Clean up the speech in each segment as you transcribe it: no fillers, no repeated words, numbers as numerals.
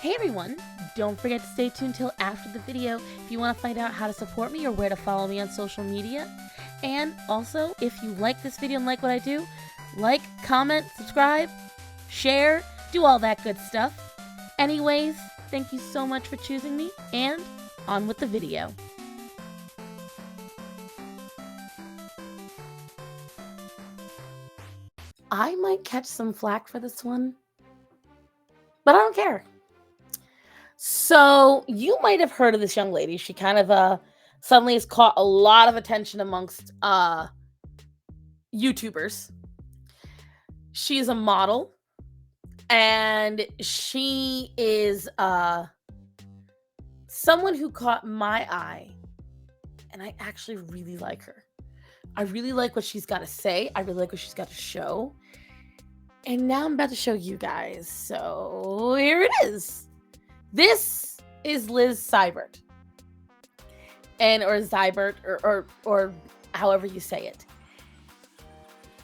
Hey everyone, don't forget to stay tuned till after the video if you want to find out how to support me or where to follow me on social media. And also, if you like this video and like what I do, like, comment, subscribe, share, do all that good stuff. Anyways, thank you so much for choosing me, and on with the video. I might catch some flack for this one, but I don't care. So you might have heard of this young lady. She kind of suddenly has caught a lot of attention amongst YouTubers. She is a model, and she is someone who caught my eye, and I actually really like her. I really like what she's got to say. I really like what she's got to show. And now I'm about to show you guys. So here it is. This is Liz Cybert. Or Cybert, or however you say it.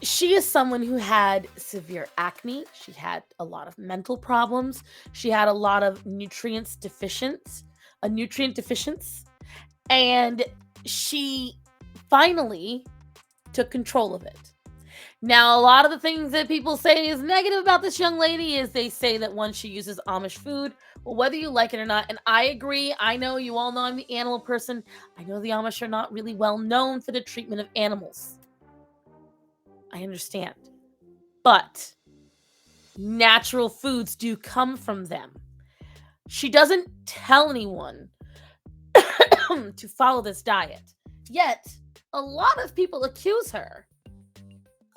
She is someone who had severe acne. She had a lot of mental problems. She had a lot of nutrient deficiency. And she finally took control of it. Now, a lot of the things that people say is negative about this young lady is they say that one, she uses Amish food. Well, whether you like it or not, and I agree, I know you all know I'm the animal person. I know the Amish are not really well known for the treatment of animals. I understand. But natural foods do come from them. She doesn't tell anyone to follow this diet. Yet, a lot of people accuse her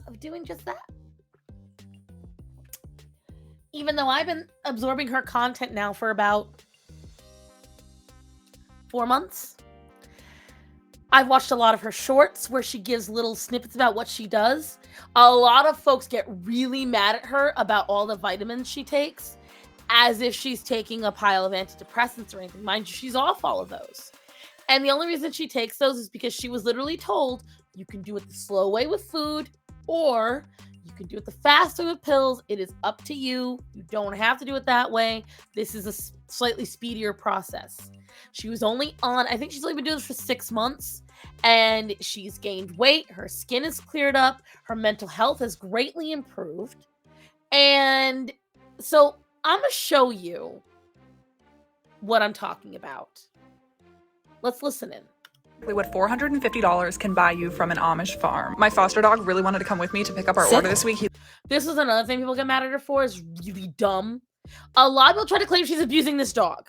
of doing just that. Even though I've been absorbing her content now for about 4 months. I've watched a lot of her shorts where she gives little snippets about what she does. A lot of folks get really mad at her about all the vitamins she takes, as if she's taking a pile of antidepressants or anything. Mind you, she's off all of those. And the only reason she takes those is because she was literally told, you can do it the slow way with food, or you can do it the fast way with pills. It is up to you. You don't have to do it that way. This is a slightly speedier process. She was only on, I think she's only been doing this for 6 months, and she's gained weight. Her skin is cleared up. Her mental health has greatly improved. And so I'm going to show you what I'm talking about. Let's listen in. What $450 can buy you from an Amish farm. My foster dog really wanted to come with me to pick up our order this week. This is another thing people get mad at her for, is really dumb. A lot of people try to claim she's abusing this dog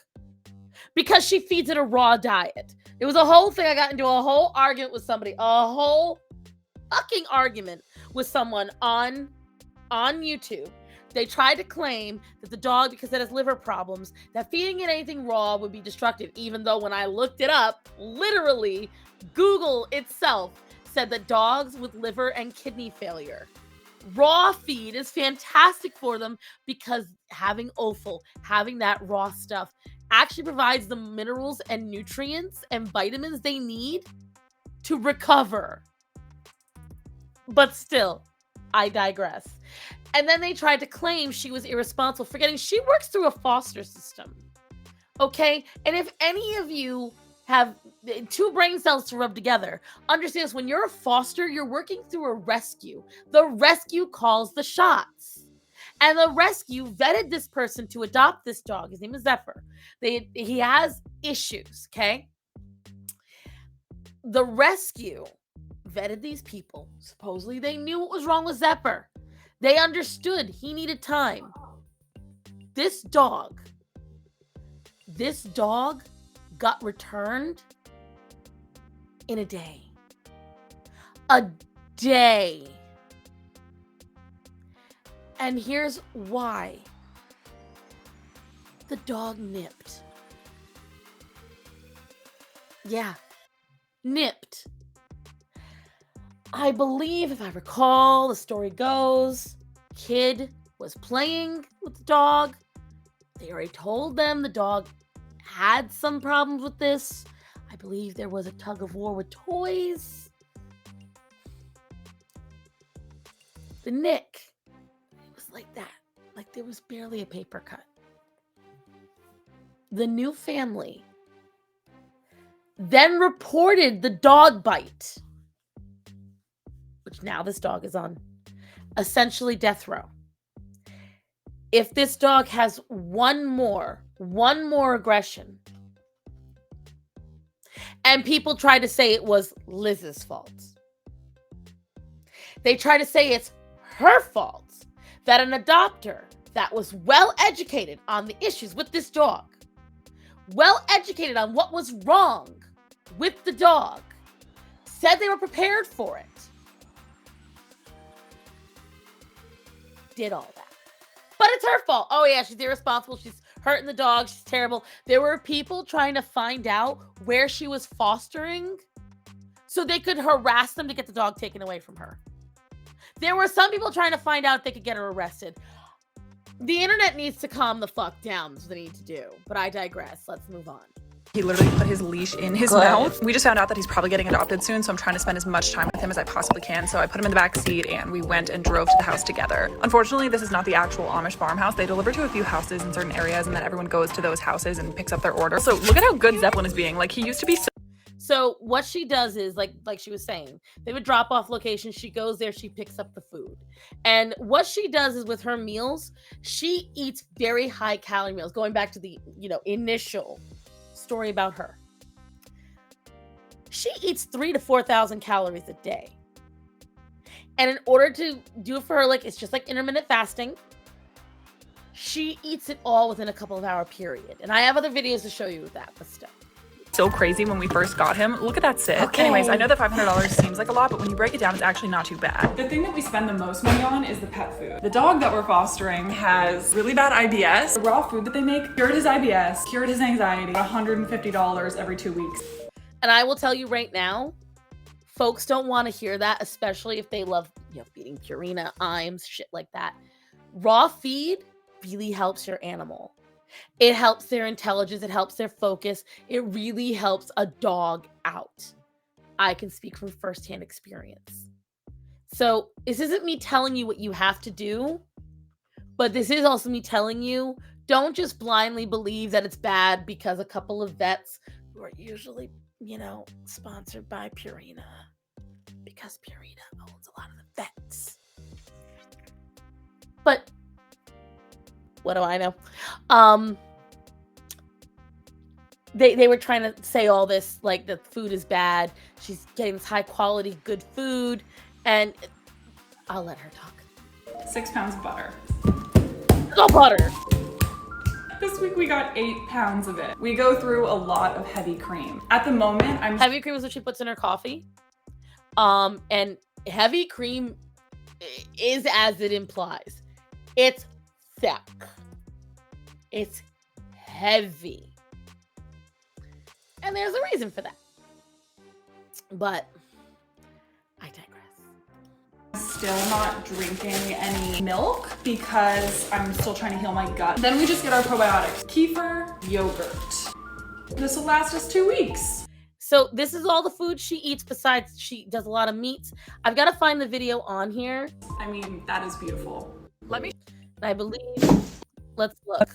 because she feeds it a raw diet. It was a whole thing. I got into a whole argument with somebody, a whole fucking argument with someone on YouTube. They tried to claim that the dog, because it has liver problems, that feeding it anything raw would be destructive, even though when I looked it up, literally, Google itself said that dogs with liver and kidney failure, raw feed is fantastic for them because having offal, having that raw stuff, actually provides the minerals and nutrients and vitamins they need to recover. But still, I digress. And then they tried to claim she was irresponsible, forgetting she works through a foster system. Okay? And if any of you have 2 brain cells to rub together, understand this, when you're a foster, you're working through a rescue. The rescue calls the shots. And the rescue vetted this person to adopt this dog. His name is Zephyr. He has issues, okay? The rescue vetted these people. Supposedly they knew what was wrong with Zephyr. They understood he needed time. This dog got returned in a day. A day. And here's why. The dog nipped. Yeah, nipped. I believe, if I recall, the story goes, kid was playing with the dog. They already told them the dog had some problems with this. I believe there was a tug of war with toys. The nick, it was like that. Like there was barely a paper cut. The new family then reported the dog bite, which now this dog is on essentially death row. If this dog has one more aggression, and people try to say it was Liz's fault. They try to say it's her fault that an adopter that was well educated on the issues with this dog, well educated on what was wrong with the dog, said they were prepared for it, did all that. But it's her fault. Oh yeah, she's irresponsible. She's hurting the dog. She's terrible. There were people trying to find out where she was fostering so they could harass them to get the dog taken away from her. There were some people trying to find out if they could get her arrested. The internet needs to calm the fuck down. That's what they need to do. But I digress. Let's move on. He literally put his leash in his mouth. We just found out that he's probably getting adopted soon, so I'm trying to spend as much time with him as I possibly can. So I put him in the back seat and we went and drove to the house together. Unfortunately, this is not the actual Amish farmhouse. They deliver to a few houses in certain areas and then everyone goes to those houses and picks up their order. So look at how good Zeppelin is being. Like, he used to be so what she does is, like she was saying, they would drop off location. She goes there, she picks up the food. And what she does is with her meals, she eats very high calorie meals. Going back to the, initial story about her. She eats 3,000 to 4,000 calories a day. And in order to do it for her, it's just like intermittent fasting. She eats it all within a couple of hour period. And I have other videos to show you with that, but still. So crazy when we first got him. Look at that sit. Okay. Anyways, I know that $500 seems like a lot, but when you break it down, it's actually not too bad. The thing that we spend the most money on is the pet food. The dog that we're fostering has really bad IBS. The raw food that they make cured his IBS, cured his anxiety, $150 every 2 weeks. And I will tell you right now, folks don't want to hear that, especially if they love, feeding Purina, Iams, shit like that. Raw feed really helps your animal. It helps their intelligence. It helps their focus. It really helps a dog out. I can speak from firsthand experience. So this isn't me telling you what you have to do, but this is also me telling you, don't just blindly believe that it's bad because a couple of vets who are usually, sponsored by Purina, because Purina owns a lot of the vets. But what do I know? They were trying to say all this, like the food is bad. She's getting this high quality, good food. And I'll let her talk. 6 pounds of butter. Go butter. This week we got 8 pounds of it. We go through a lot of heavy cream. At the moment, heavy cream is what she puts in her coffee. And heavy cream is as it implies. It's thick. It's heavy. And there's a reason for that. But I digress. Still not drinking any milk because I'm still trying to heal my gut. Then we just get our probiotics. Kefir, yogurt. This will last us 2 weeks. So this is all the food she eats, besides she does a lot of meats. I've got to find the video on here. I mean, that is beautiful. I believe, let's look.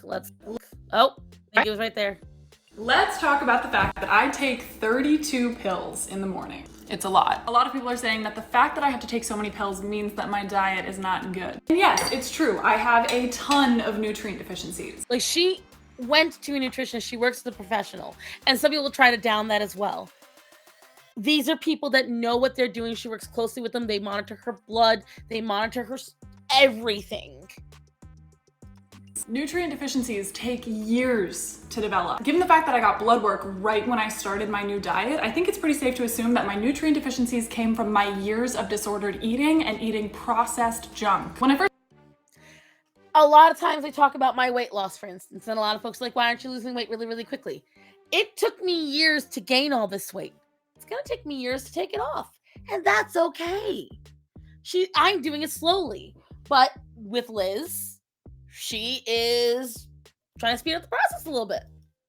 Oh, I think it was right there. Let's talk about the fact that I take 32 pills in the morning. It's a lot. A lot of people are saying that the fact that I have to take so many pills means that my diet is not good. And yes, it's true. I have a ton of nutrient deficiencies. Like, she went to a nutritionist. She works with a professional. And some people try to down that as well. These are people that know what they're doing. She works closely with them. They monitor her blood. They monitor her everything. Nutrient deficiencies take years to develop. Given the fact that I got blood work right when I started my new diet, I think it's pretty safe to assume that my nutrient deficiencies came from my years of disordered eating and eating processed junk. A lot of times I talk about my weight loss, for instance, and a lot of folks are like, why aren't you losing weight really, really quickly? It took me years to gain all this weight. It's gonna take me years to take it off, and that's okay. I'm doing it slowly, but with Liz, she is trying to speed up the process a little bit.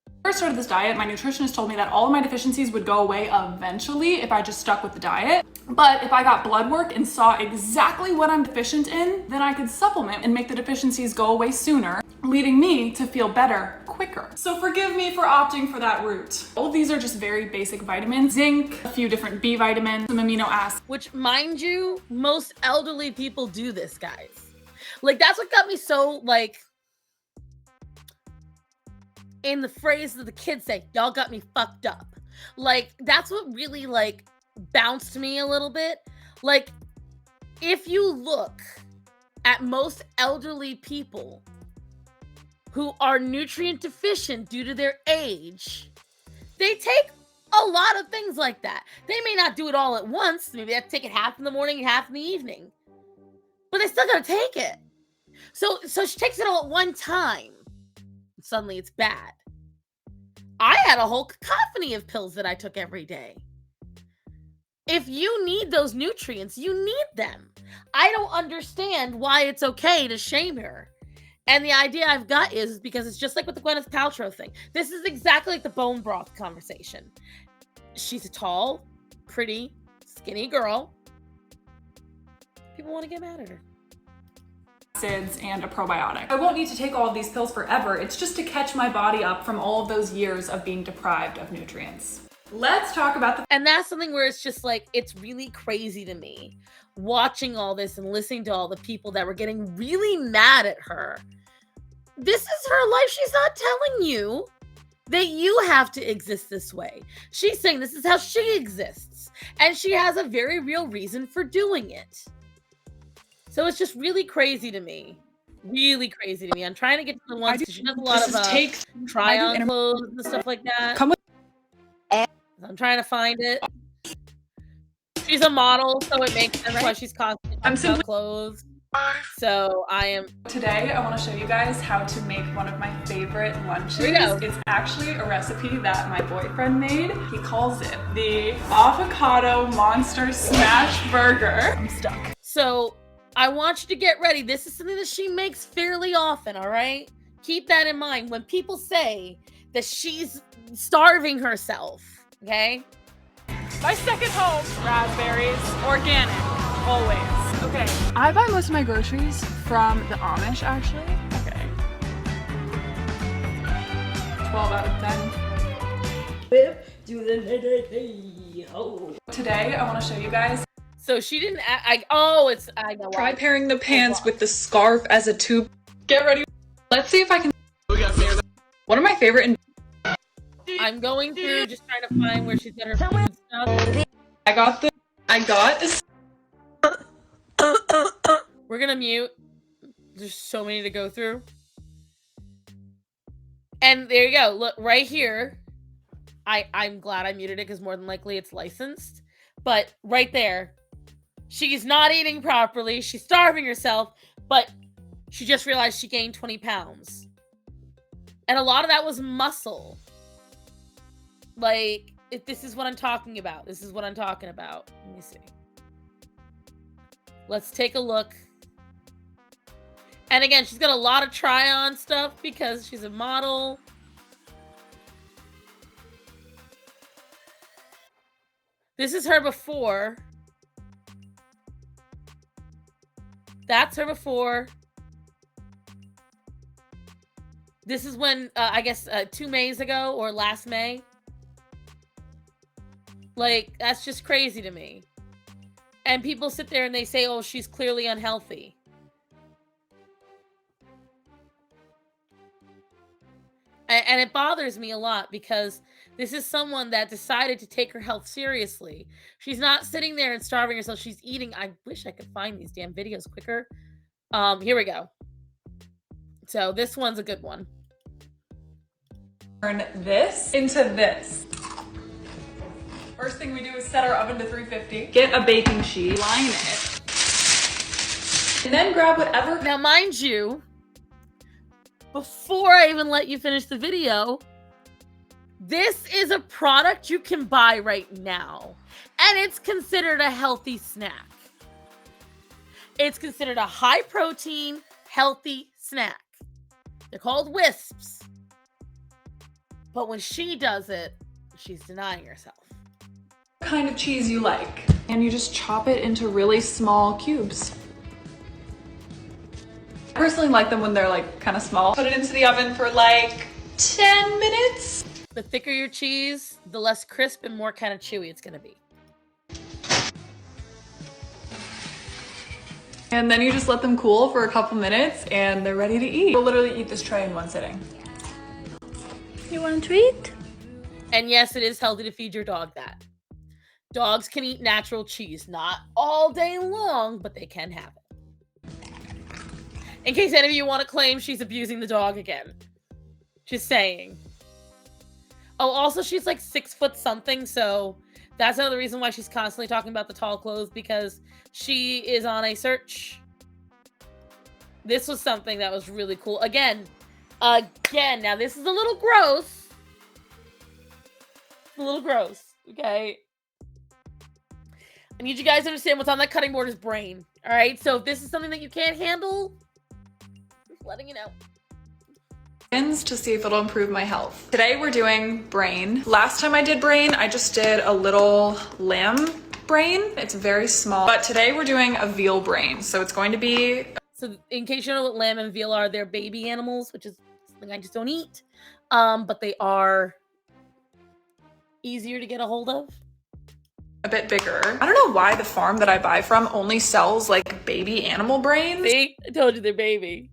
When I first started this diet, my nutritionist told me that all of my deficiencies would go away eventually if I just stuck with the diet. But if I got blood work and saw exactly what I'm deficient in, then I could supplement and make the deficiencies go away sooner, leading me to feel better quicker. quicker. So forgive me for opting for that route. All of these are just very basic vitamins. Zinc, a few different B vitamins, some amino acids. Which, mind you, most elderly people do this, guys. Like, that's what got me so, like, in the phrase that the kids say, y'all got me fucked up. Like, that's what really, like, bounced me a little bit. Like, if you look at most elderly people who are nutrient deficient due to their age, they take a lot of things like that. They may not do it all at once. Maybe they have to take it half in the morning and half in the evening. But they still gotta take it. So she takes it all at one time. Suddenly it's bad. I had a whole cacophony of pills that I took every day. If you need those nutrients, you need them. I don't understand why it's okay to shame her. And the idea I've got is because it's just like with the Gwyneth Paltrow thing. This is exactly like the bone broth conversation. She's a tall, pretty, skinny girl. People want to get mad at her. Acids and a probiotic. I won't need to take all of these pills forever. It's just to catch my body up from all of those years of being deprived of nutrients. Let's talk about the— And that's something where it's just like, it's really crazy to me watching all this and listening to all the people that were getting really mad at her. This is her life. She's not telling you that you have to exist this way. She's saying this is how she exists. And she has a very real reason for doing it. So it's just really crazy to me. Really crazy to me. I'm trying to get to the ones because she does a lot of try-on clothes and stuff like that. I'm trying to find it. She's a model, so it makes sense why she's constantly talking about clothes. So I am. Today, I want to show you guys how to make one of my favorite lunches. Here we go. It's actually a recipe that my boyfriend made. He calls it the avocado monster smash burger. I'm stuck. So I want you to get ready. This is something that she makes fairly often, all right? Keep that in mind when people say that she's starving herself, okay? My second home, raspberries, organic, always. Okay, I buy most of my groceries from the Amish, actually. Okay. 12 out of 10. Whip to the ho. Today, I want to show you guys. So she didn't. I know. Try pairing the pants with the scarf as a tube. Get ready. Let's see if I can. One of my favorite. I'm going through just trying to find where she's got her food stuff. I got. We're gonna mute. There's so many to go through. And there you go. Look right here. I'm glad I muted it because more than likely it's licensed. But right there, she's not eating properly. She's starving herself, but she just realized she gained 20 pounds. And a lot of that was muscle. Like, this is what I'm talking about. This is what I'm talking about. Let me see. Let's take a look. And again, she's got a lot of try-on stuff because she's a model. This is her before. That's her before. This is when, I guess, 2 Mays ago or last May. Like, that's just crazy to me. And people sit there and they say, oh, she's clearly unhealthy. And it bothers me a lot because this is someone that decided to take her health seriously. She's not sitting there and starving herself. She's eating. I wish I could find these damn videos quicker. Here we go. So this one's a good one. Turn this into this. First thing we do is set our oven to 350. Get a baking sheet, line it, and then grab whatever. Now, mind you, before I even let you finish the video, this is a product you can buy right now, and it's considered a healthy snack. It's considered a high-protein, healthy snack. They're called wisps. But when she does it, she's denying herself. Kind of cheese you like, and you just chop it into really small cubes. I personally like them when they're like kind of small. Put it into the oven for like 10 minutes. The thicker your cheese, the less crisp and more kind of chewy it's gonna be. And then you just let them cool for a couple minutes and they're ready to eat. We'll literally eat this tray in one sitting. You want a treat? And yes, it is healthy to feed your dog that. Dogs can eat natural cheese, not all day long, but they can have it. In case any of you want to claim she's abusing the dog again. Just saying. Oh, also she's like 6 foot something, so that's another reason why she's constantly talking about the tall clothes, because she is on a search. This was something that was really cool. Again, now this is a little gross. A little gross, okay? I need you guys to understand what's on that cutting board is brain. All right, so if this is something that you can't handle, just letting you know. To see if it'll improve my health. Today we're doing brain. Last time I did brain, I just did a little lamb brain. It's very small, but today we're doing a veal brain. So it's going to be... So in case you don't know what lamb and veal are, they're baby animals, which is something I just don't eat. But they are easier to get a hold of. A bit bigger. I don't know why the farm that I buy from only sells like baby animal brains. See? I told you they're baby.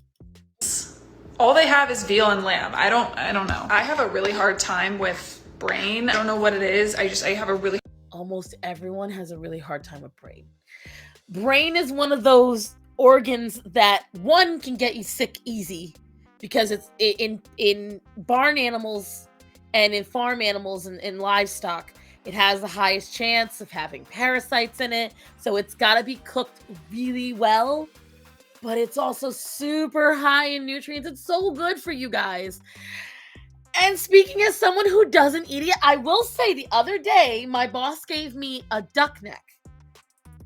All they have is veal and lamb. I don't know. I have a really hard time with brain. I don't know what it is. I have a really... Almost everyone has a really hard time with brain. Brain is one of those organs that one can get you sick easy because it's in barn animals and in farm animals and in livestock. It has the highest chance of having parasites in it. So it's got to be cooked really well. But it's also super high in nutrients. It's so good for you guys. And speaking as someone who doesn't eat it, I will say the other day, my boss gave me a duck neck.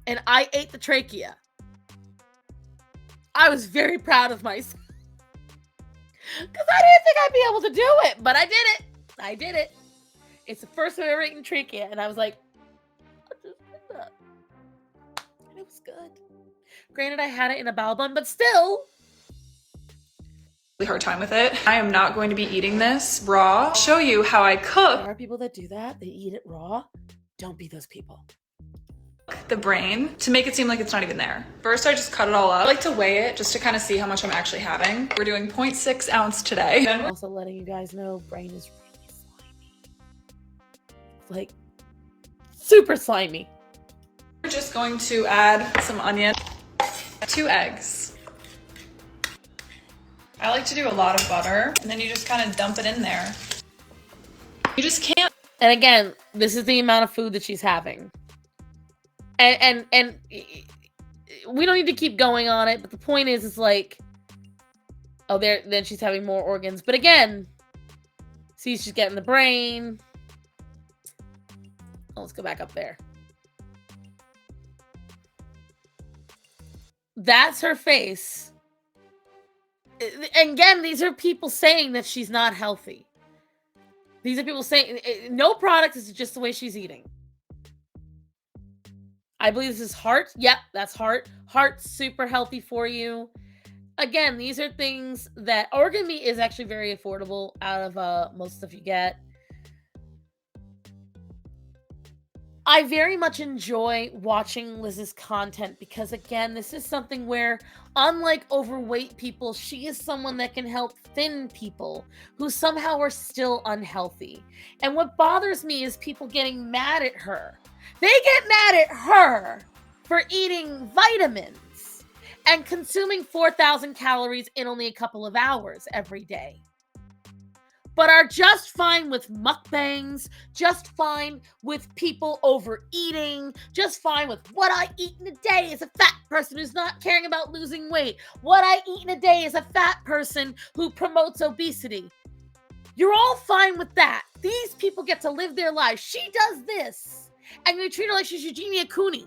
And I ate the trachea. I was very proud of myself. Because I didn't think I'd be able to do it. But I did it. I did it. It's the first time I ever eaten trachea. And I was like, I just did that. And it was good. Granted, I had it in a bao bun, but still. Really hard time with it. I am not going to be eating this raw. I'll show you how I cook. There are people that do that. They eat it raw. Don't be those people. The brain to make it seem like it's not even there. First, I just cut it all up. I like to weigh it just to kind of see how much I'm actually having. We're doing 0.6 ounce today. I'm also letting you guys know brain is really slimy. Like, super slimy. We're just going to add some onion. 2 eggs. I like to do a lot of butter, and then you just kind of dump it in there. You just can't. And again, this is the amount of food that she's having. And we don't need to keep going on it, but the point is, it's like, oh, then she's having more organs. But again, see, she's getting the brain. Oh, let's go back up there. That's her face. And again, these are people saying that she's not healthy. These are people saying no product, is just the way she's eating. I believe this is heart. Yep, that's heart. Heart's super healthy for you. Again, these are things that organ meat is actually very affordable out of most stuff you get. I very much enjoy watching Liz's content because, again, this is something where, unlike overweight people, she is someone that can help thin people who somehow are still unhealthy. And what bothers me is people getting mad at her. They get mad at her for eating vitamins and consuming 4,000 calories in only a couple of hours every day, but are just fine with mukbangs, just fine with people overeating, just fine with what I eat in a day as a fat person who's not caring about losing weight. What I eat in a day is a fat person who promotes obesity. You're all fine with that. These people get to live their lives. She does this, and you treat her like she's Eugenia Cooney.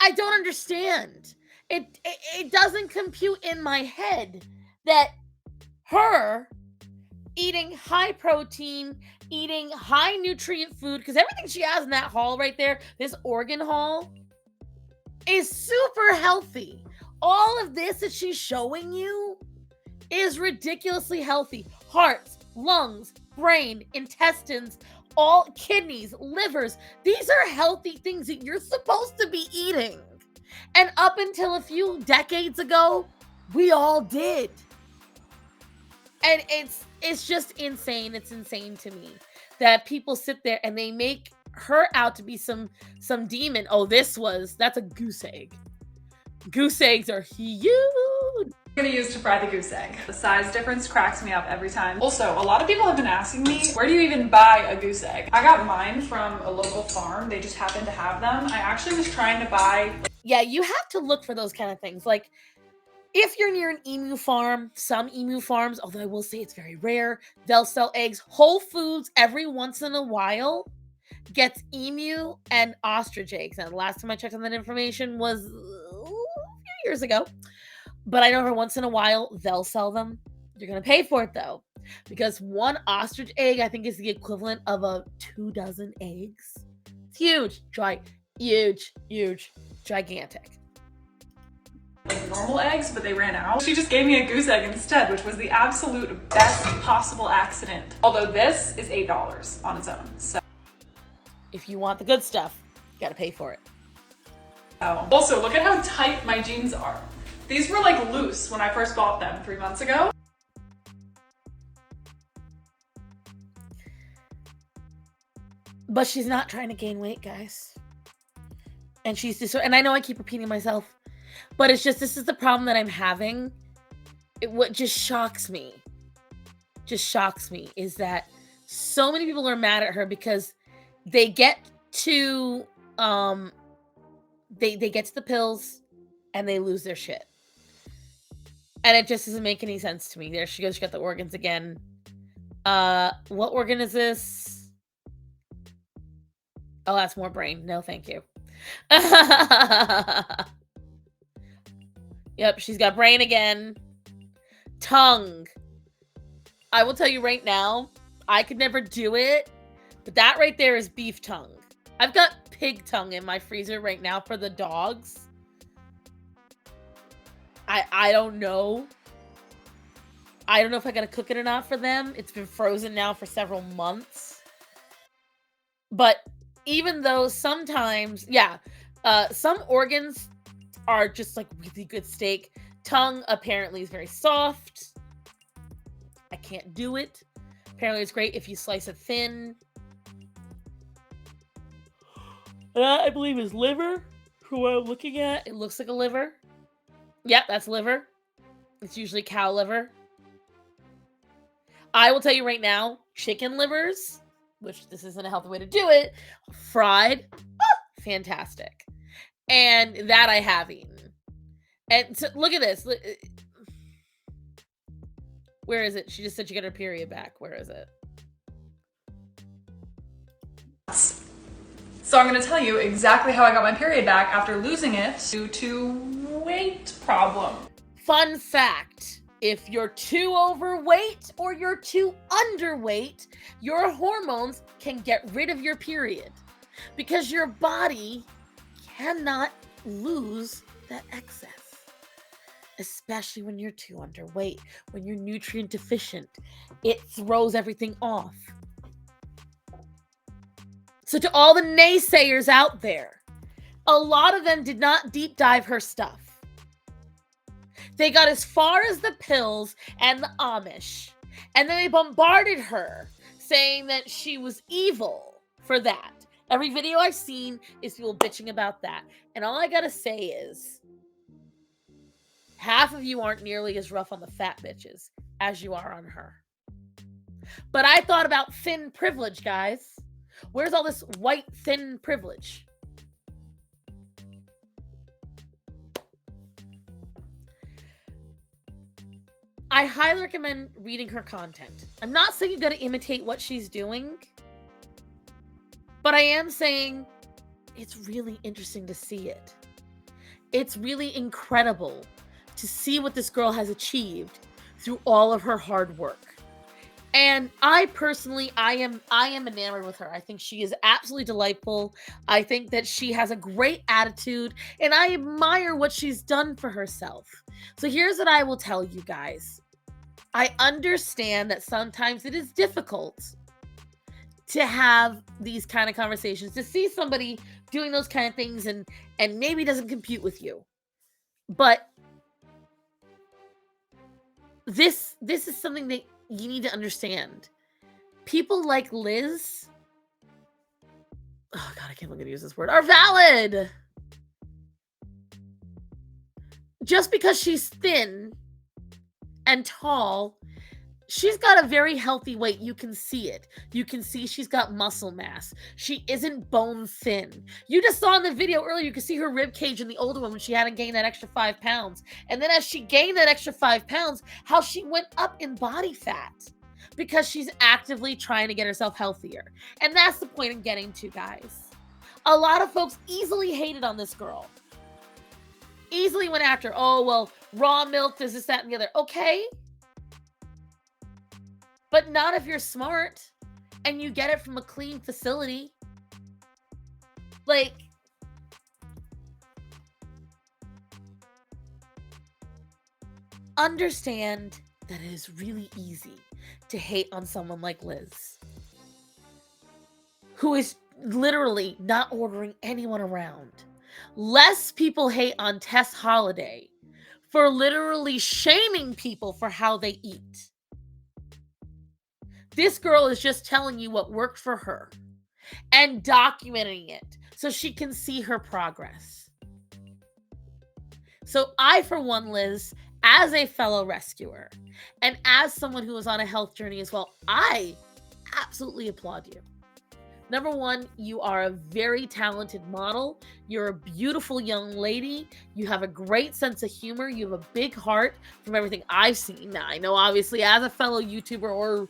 I don't understand. It doesn't compute in my head that her eating high protein, eating high nutrient food, because everything she has in that haul right there, this organ haul, is super healthy. All of this that she's showing you is ridiculously healthy. Hearts, lungs, brain, intestines, all kidneys, livers. These are healthy things that you're supposed to be eating. And up until a few decades ago, we all did. And it's just insane. It's insane to me that people sit there and they make her out to be some demon. Oh, that's a goose egg. Goose eggs are huge. I'm gonna use to fry the goose egg. The size difference cracks me up every time. Also, a lot of people have been asking me, where do you even buy a goose egg? I got mine from a local farm. They just happen to have them. I actually was trying to buy... Yeah, you have to look for those kind of things. Like, if you're near an emu farm, some emu farms, although I will say it's very rare, they'll sell eggs. Whole Foods, every once in a while, gets emu and ostrich eggs. And the last time I checked on that information was a few years ago. But I know every once in a while, they'll sell them. You're going to pay for it, though. Because one ostrich egg, I think, is the equivalent of 2 dozen eggs. It's huge. Huge. Gigantic. Like normal eggs, but they ran out. She just gave me a goose egg instead, which was the absolute best possible accident. Although this is $8 on its own. So if you want the good stuff, you got to pay for it. Also, look at how tight my jeans are. These were like loose when I first bought them 3 months ago. But she's not trying to gain weight, guys. And and I know I keep repeating myself, but it's just, this is the problem that I'm having. What just shocks me is that so many people are mad at her because they get to they get to the pills and they lose their shit. And it just doesn't make any sense to me. There she goes, she got the organs again. What organ is this? Oh, that's more brain. No, thank you. Yep, she's got brain again. Tongue. I will tell you right now, I could never do it, but that right there is beef tongue. I've got pig tongue in my freezer right now for the dogs. I don't know. I don't know if I gotta cook it or not for them. It's been frozen now for several months. But even though sometimes, some organs are just like really good steak. Tongue apparently is very soft. I can't do it. Apparently it's great if you slice it thin. That, I believe, is liver. From what I'm looking at, it looks like a liver. Yep, that's liver. It's usually cow liver. I will tell you right now, chicken livers, which this isn't a healthy way to do it, fried, fantastic. And that I have eaten. And so, look at this. Where is it? She just said she got her period back. Where is it? So I'm going to tell you exactly how I got my period back after losing it due to weight problem. Fun fact, if you're too overweight or you're too underweight, your hormones can get rid of your period because your body cannot lose that excess, especially when you're too underweight, when you're nutrient deficient. It throws everything off. So to all the naysayers out there, a lot of them did not deep dive her stuff. They got as far as the pills and the Amish, and then they bombarded her saying that she was evil for that. Every video I've seen is people bitching about that. And all I gotta say is, half of you aren't nearly as rough on the fat bitches as you are on her. But I thought about thin privilege, guys. Where's all this white thin privilege? I highly recommend reading her content. I'm not saying you gotta imitate what she's doing, but I am saying it's really interesting to see it. It's really incredible to see what this girl has achieved through all of her hard work. And I personally, I am enamored with her. I think she is absolutely delightful. I think that she has a great attitude, and I admire what she's done for herself. So here's what I will tell you guys. I understand that sometimes it is difficult to have these kind of conversations, to see somebody doing those kind of things and maybe doesn't compute with you. But this is something that you need to understand. People like Liz, oh God, I can't believe I use this word, are valid. Just because she's thin and tall, she's got a very healthy weight. You can see it. You can see she's got muscle mass. She isn't bone thin. You just saw in the video earlier, you could see her rib cage in the older one when she hadn't gained that extra 5 pounds. And then as she gained that extra 5 pounds, how she went up in body fat because she's actively trying to get herself healthier. And that's the point I'm getting to, guys. A lot of folks easily hated on this girl. Easily went after, oh, well, raw milk, this, that, and the other. Okay. But not if you're smart and you get it from a clean facility. Like, understand that it is really easy to hate on someone like Liz, who is literally not ordering anyone around. Less people hate on Tess Holiday for literally shaming people for how they eat. This girl is just telling you what worked for her and documenting it so she can see her progress. So I, for one, Liz, as a fellow rescuer and as someone who is on a health journey as well, I absolutely applaud you. Number one, you are a very talented model. You're a beautiful young lady. You have a great sense of humor. You have a big heart from everything I've seen. Now, I know obviously as a fellow YouTuber or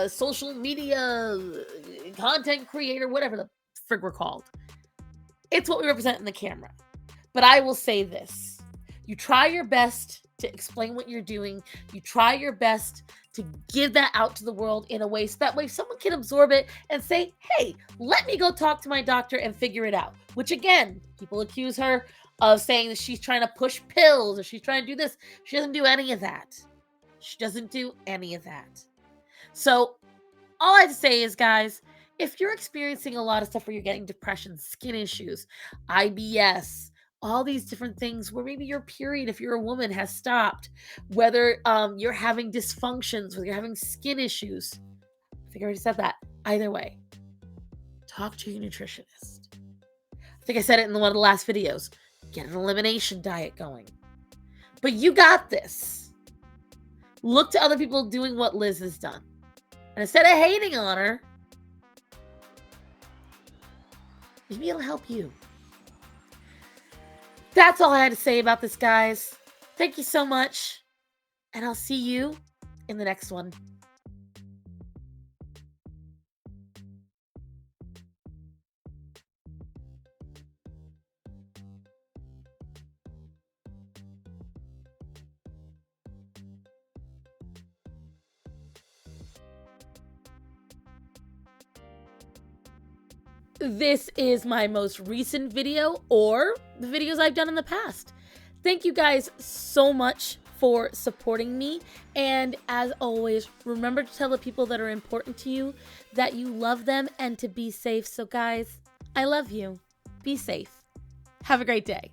social media content creator, whatever the frig we're called, it's what we represent in the camera. But I will say this. You try your best to explain what you're doing. You try your best to give that out to the world in a way so that way someone can absorb it and say, hey, let me go talk to my doctor and figure it out. Which again, people accuse her of saying that she's trying to push pills or she's trying to do this. She doesn't do any of that. She doesn't do any of that. So all I have to say is, guys, if you're experiencing a lot of stuff where you're getting depression, skin issues, IBS, all these different things where maybe your period, if you're a woman, has stopped, whether you're having dysfunctions, whether you're having skin issues, I think I already said that. Either way, talk to your nutritionist. I think I said it in one of the last videos. Get an elimination diet going. But you got this. Look to other people doing what Liz has done. And instead of hating on her, maybe it'll help you. That's all I had to say about this, guys. Thank you so much. And I'll see you in the next one. This is my most recent video or the videos I've done in the past. Thank you guys so much for supporting me. And as always, remember to tell the people that are important to you that you love them and to be safe. So guys, I love you. Be safe. Have a great day.